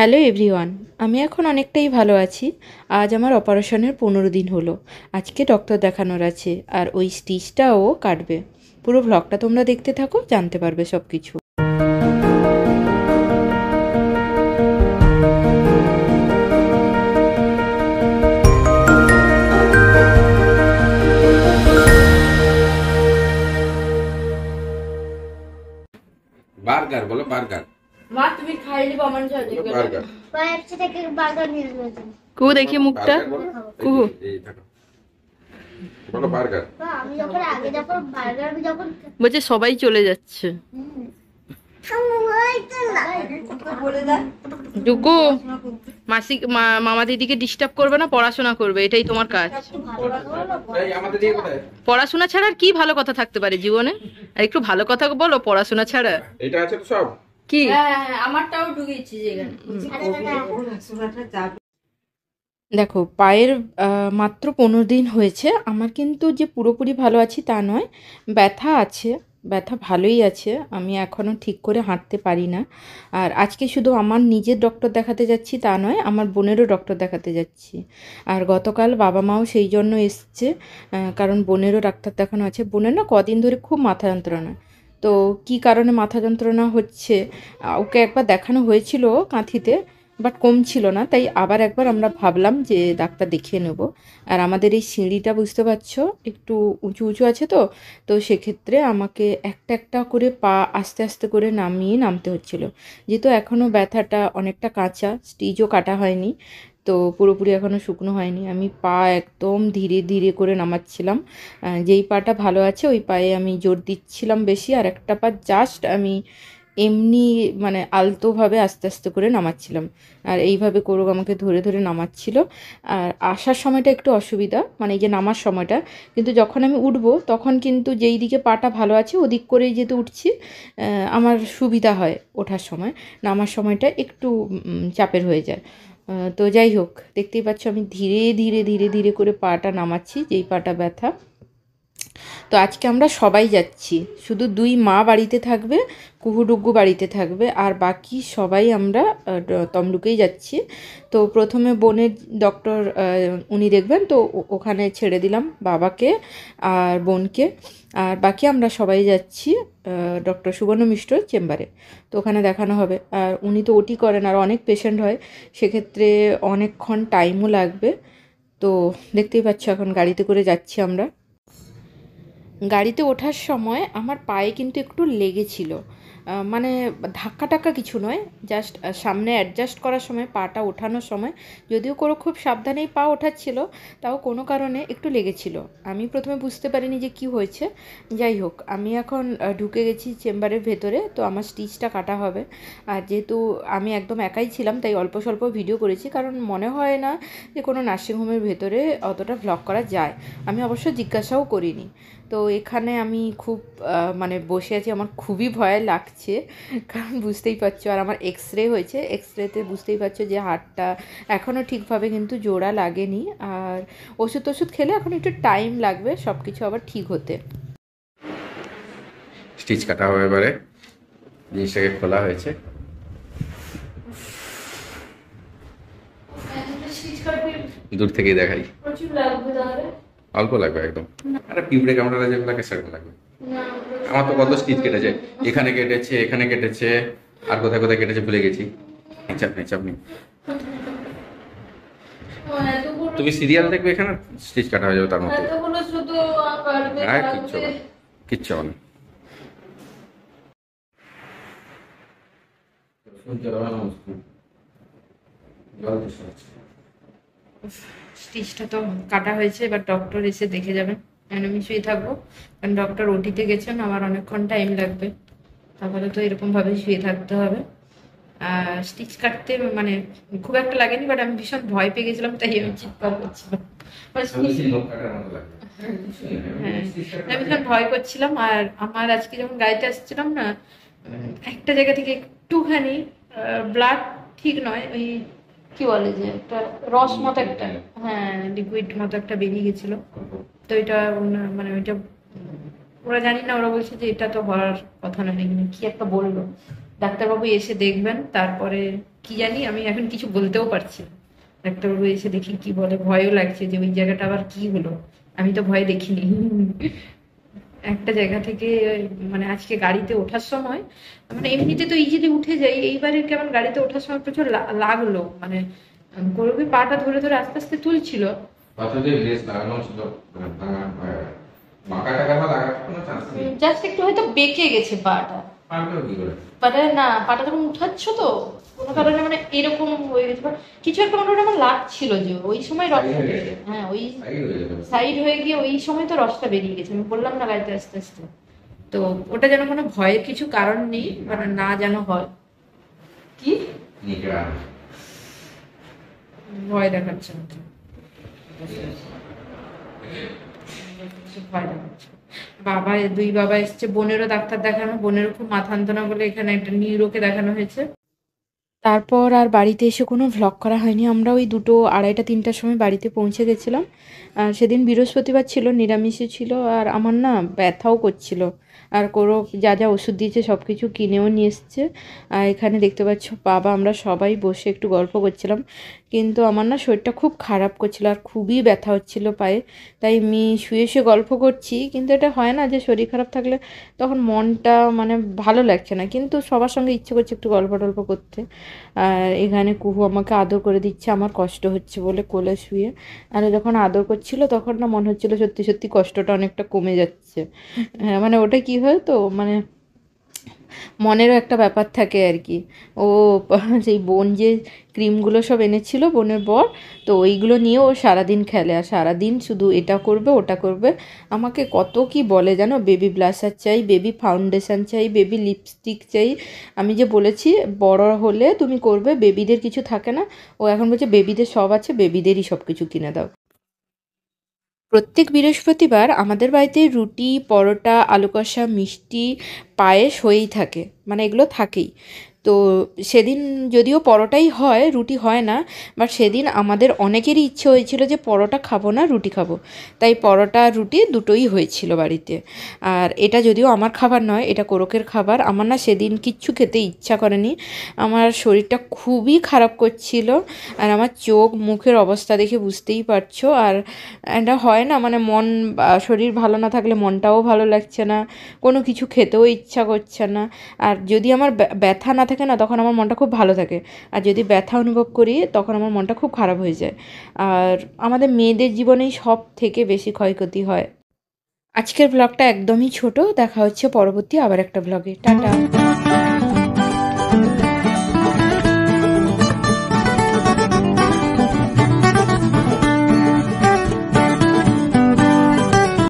Hello everyone, আমি এখন অনেকটাই ভালো আছি। আজ আমার অপারেশনের 15 দিন হলো। আজকে ডক্টর দেখানোর আছে, আর ওই স্টিচটাও কাটবে। পুরো ভ্লগটা তোমরা দেখতে থাকো, জানতে পারবে সব কিছু। বার্গার বলো, বার্গার। মা তুমি খাইলে বামান যাবে বার্গার ওয়েবসাইট থেকে বার্গার নিয়ে এসেছি। কুহু দেখি মুখটা। কুহু এই দেখো, বলো বার্গার। আমি যখন বার্গার বলছে সবাই চলে যাচ্ছে। ডুকু মাসি মামা দিদিকে ডিস্টার্ব করবে না, পড়াশোনা করবে, এটাই তোমার কাজ। পড়াশোনা ছাড়া আর কি ভালো কথা থাকতে পারে জীবনে? আর একটু ভালো কথা বলো পড়াশোনা ছাড়া। এটা আছে তো সব কি আমারটাও ঢুকিয়েছি যেখানে। দেখো, পায়ের মাত্র 15 দিন হয়েছে আমার, কিন্তু যে পুরোপুরি ভালো আছি তা নয়। ব্যথা আছে, ব্যথা ভালোই আছে। আমি এখনও ঠিক করে হাঁটতে পারি না। আর আজকে শুধু আমার নিজের ডক্টর দেখাতে যাচ্ছি তা নয়, আমার বোনেরও ডক্টর দেখাতে যাচ্ছি। আর গতকাল বাবা মাও সেই জন্য এসছে, কারণ বোনেরও ডাক্তার দেখানো আছে। বোনের না কদিন ধরে খুব মাথা যন্ত্রণা। তো কি কারণে মাথা যন্ত্রণা হচ্ছে, ওকে একবার দেখানো হয়েছিল কাঁথিতে, বাট কমছিল না। তাই আবার একবার আমরা ভাবলাম যে ডাক্তার দেখিয়ে নেব। আর আমাদের এই সিঁড়িটা বুঝতে পারছো একটু উঁচু উঁচু আছে, তো তো সেক্ষেত্রে আমাকে একটা একটা করে পা আস্তে আস্তে করে নামিয়ে নামতে হচ্ছিল। যেহেতু এখনও ব্যথাটা অনেকটা কাঁচা, স্টিচও কাটা হয়নি, তো পুরোপুরি এখনও শুকনো হয়নি। আমি পা একদম ধীরে ধীরে করে নামাচ্ছিলাম। যেই পাটা ভালো আছে ওই পায়ে আমি জোর দিচ্ছিলাম বেশি, আর একটা পা জাস্ট আমি এমনি মানে আলতোভাবে আস্তে আস্তে করে নামাচ্ছিলাম। আর এইভাবে করে আমাকে ধরে ধরে নামাচ্ছিল। আর আসার সময়টা একটু অসুবিধা, মানে এই যে নামার সময়টা, কিন্তু যখন আমি উঠবো তখন কিন্তু যেই দিকে পাটা ভালো আছে ওদিক করেই যেহেতু উঠছি, আমার সুবিধা হয় ওঠার সময়। নামার সময়টা একটু চাপের হয়ে যায়। তো যাই হোক, দেখতেই পাচ্ছ আমি ধীরে ধীরে ধীরে ধীরে করে পাটা নামাচ্ছি, যেই পাটা ব্যথা। তো আজকে আমরা সবাই যাচ্ছি, শুধু 2 মা বাড়িতে থাকবে, কুহুডুগ্গু বাড়িতে থাকবে, আর বাকি সবাই আমরা তমলুকেই যাচ্ছি। তো প্রথমে বোনের ডক্টর উনি দেখবেন, তো ওখানে ছেড়ে দিলাম বাবাকে আর বোনকে। আর বাকি আমরা সবাই যাচ্ছি ডক্টর সুবর্ণ মিশ্রর চেম্বারে। তো ওখানে দেখানো হবে। আর উনি তো ওটি করেন, আর অনেক পেশেন্ট হয়, সেক্ষেত্রে অনেকক্ষণ টাইমও লাগবে। তো দেখতেই পাচ্ছ এখন গাড়িতে করে যাচ্ছি আমরা। গাড়িতে ওঠার সময় আমার পায়ে কিন্তু একটু লেগেছিল, মানে ধাক্কা টাক্কা কিছু নয়, জাস্ট সামনে অ্যাডজাস্ট করার সময় পাটা ওঠানোর সময়, যদিও কোনো খুব সাবধানেই পা ওঠাচ্ছিল, তাও কোনো কারণে একটু লেগেছিল। আমি প্রথমে বুঝতে পারিনি যে কি হয়েছে। যাই হোক, আমি এখন ঢুকে গেছি চেম্বারের ভেতরে, তো আমার স্টিচটা কাটা হবে। আর যেহেতু আমি একদম একাই ছিলাম, তাই অল্প স্বল্প ভিডিও করেছি, কারণ মনে হয় না যে কোনো নার্সিংহোমের ভেতরে অতটা ভ্লগ করা যায়। আমি অবশ্য জিজ্ঞাসাও করিনি। তো এখানে আমি খুব মানে বসে আছি, আমার খুবই ভয় লাগছে, কারণ বুঝতেই পারছো। আর আমার এক্সরে হয়েছে, এক্সরেতে বুঝতেই পারছো যে হাড়টা এখনও ঠিকভাবে কিন্তু জোড়া লাগেনি। আর ওষুধ টষুধ খেলে এখন একটু টাইম লাগবে সব কিছু আবার ঠিক হতে। স্টিচ কাটা হবে এবারে, জিনিসটাকে খোলা হয়েছে। দূর থেকেই দেখাই, অল্প লাগবে একদম। আরে পিঁপড়ে কামড়ালে যেগুলো সেরকম লাগবে। আমার তো কত স্টিচ কেটেছে, এখানে কেটেছে, এখানে কেটেছে, আর কোথায় কোথায় কেটেছে ভুলে গেছি। চাপ নেই, চাপ নেই। তুমি সিরিয়াল দেখবে, এখানে স্টিচ কাটা হয়ে যাবে তার মধ্যে। হ্যাঁ, কিচ্ছু হবে, কিচ্ছু হবে না। স্টিচটা তো কাটা হয়েছে, এবার ডক্টর এসে দেখে যাবেন। আমি শুয়ে থাকবো, কারণ ডক্টর ওটিতে গেছেন, আমার অনেকক্ষণ টাইম লাগবে। তাহলে তো এরকমভাবে শুয়ে থাকতে হবে। স্টিচ কাটতে মানে খুব একটা লাগেনি, বাট আমি ভীষণ ভয় পেয়ে গেছিলাম, তাই আমি চিৎকার করছিলাম। হ্যাঁ, আমি ভীষণ ভয় করছিলাম। আর আমার আজকে যখন গাড়িতে আসছিলাম না, একটা জায়গা থেকে একটুখানি ব্লাড, ঠিক নয়, ওই কি বলে যে একটা রস মতো একটা, হ্যাঁ লিকুইড মতো একটা বেরিয়ে গেছিল। তো এটা মানে ওইটা ওরা জানি না, ওরা বলছে যে এটা তো হওয়ার কথা নয়, কি একটা বললো। ডাক্তারবাবু এসে দেখবেন, তারপরে কি জানি, আমি এখন কিছু বলতেও পারছি না। ডাক্তারবাবু এসে দেখি কি বলে, ভয়ও লাগছে যে ওই জায়গাটা আবার কি হলো, আমি তো ভয় দেখিনি। একটা জায়গা থেকে মানে আজকে গাড়িতে ওঠার সময়, মানে এমনিতে তো ইজিলি উঠে যাই, এইবারে কেমন গাড়িতে ওঠার সময় প্রচুর লাগলো, মানে গৌরবী পাটা ধরে ধরে আস্তে আস্তে তুলছিল। পাথরে লেস লাগানো ছিল, মাকা টাকা লাগার কোনো চান্স নেই। জাস্ট একটু হয়তো বেঁকে গেছে পাটা। পারবে কি করে? পাটা না, পাটা যখন উঠাচ্ছ তো কোনো কারণে মানে এরকম হয়ে গেছে, বা কিছু একটা মোটামুটি আমার লাগছিল যে ওই সময় রসটা বেরিয়ে, হ্যাঁ ওই সাইড হয়ে গিয়ে ওই সময় তো রসটা বেরিয়ে গেছে। আমি বললাম না গাড়িতে আস্তে আস্তে, তো ওটা যেন কোনো ভয়ের কিছু কারণ নেই, মানে না যেন হয় কি ভয় দেখাচ্ছে না তো। ভয় দেখাচ্ছে। বাবা, দুই বাবা এসছে, বোনেরও ডাক্তার দেখানো, বোনেরও খুব মাথা যন্ত্রণা বলে এখানে একটা নিউরোকে দেখানো হয়েছে। তারপর আর বাড়িতে এসে কোনো ভ্লগ করা হয়নি। আমরা ওই 2টো, 2:30, 3টার সময় বাড়িতে পৌঁছে গেছিলাম। আর সেদিন বৃহস্পতিবার ছিল, নিরামিষে ছিল, আর আমার না ব্যথাও করছিল। আর কোনো যা যা ওষুধ দিয়েছে সব কিছু কিনেও নিয়ে এসছে। আর এখানে দেখতে পাচ্ছ বাবা, আমরা সবাই বসে একটু গল্প করছিলাম, কিন্তু আমার না শরীরটা খুব খারাপ করছিল আর খুবই ব্যথা হচ্ছিল পায়ে। তাই আমি শুয়ে শুয়ে গল্প করছি, কিন্তু এটা হয় না যে শরীর খারাপ থাকলে তখন মনটা মানে ভালো লাগছে না, কিন্তু সবার সঙ্গে ইচ্ছে করছে একটু গল্প টল্প করতে। আর এখানে কুহু আমাকে আদর করে দিচ্ছে আমার কষ্ট হচ্ছে বলে কোলে শুয়ে। আর ও যখন আদর করছিল তখন না মনে হচ্ছিল সত্যি সত্যি কষ্টটা অনেকটা কমে যাচ্ছে। হ্যাঁ, মানে ওটা কি হয় তো, মানে মনেরও একটা ব্যাপার থাকে আর কি। ও সেই বোন যে ক্রিমগুলো সব এনেছিল বোনের বর, তো ওইগুলো নিয়ে ও সারাদিন খেলে, আর সারাদিন শুধু এটা করবে ওটা করবে। আমাকে কত কি বলে জানো, বেবি ব্লাশার চাই, বেবি ফাউন্ডেশন চাই, বেবি লিপস্টিক চাই। আমি যে বলেছি বড় হলে তুমি করবে, বেবিদের কিছু থাকে না। ও এখন বলছে বেবিদের সব আছে, বেবিদেরই সব কিছু কিনে দাও। প্রত্যেক বৃহস্পতিবার আমাদের বাড়িতে রুটি, পরোটা, আলু কষা, মিষ্টি, পায়েস হয়েই থাকে, মানে এগুলো থাকেই। তো সেদিন যদিও পরোটাই হয়, রুটি হয় না, বাট সেদিন আমাদের অনেকেরই ইচ্ছে হয়েছিল যে পরোটা খাবো না, রুটি খাবো। তাই পরোটা আর রুটি দুটোই হয়েছিল বাড়িতে। আর এটা যদিও আমার খাবার নয়, এটা কোরকের খাবার। আমার না সেদিন কিচ্ছু খেতে ইচ্ছা করেনি, আমার শরীরটা খুবই খারাপ করছিল। আর আমার চোখ মুখের অবস্থা দেখে বুঝতেই পারছো। আর এটা হয় না, মানে মন শরীর ভালো না থাকলে মনটাও ভালো লাগছে না, কোনো কিছু খেতেও ইচ্ছা করছে না। আর যদি আমার ব্যথা না থাকে না, তখন আমার মনটা খুব ভালো থাকে। আর যদি ব্যথা অনুভব করি তখন আমার মনটা খুব খারাপ হয়ে যায়। আর আমাদের মেয়েদের জীবনেই সব থেকে বেশি ক্ষয়ক্ষতি হয়। আজকের ব্লগটা একদমই ছোট, দেখা হচ্ছে পরবর্তী আবার একটা ব্লগে। টাটা।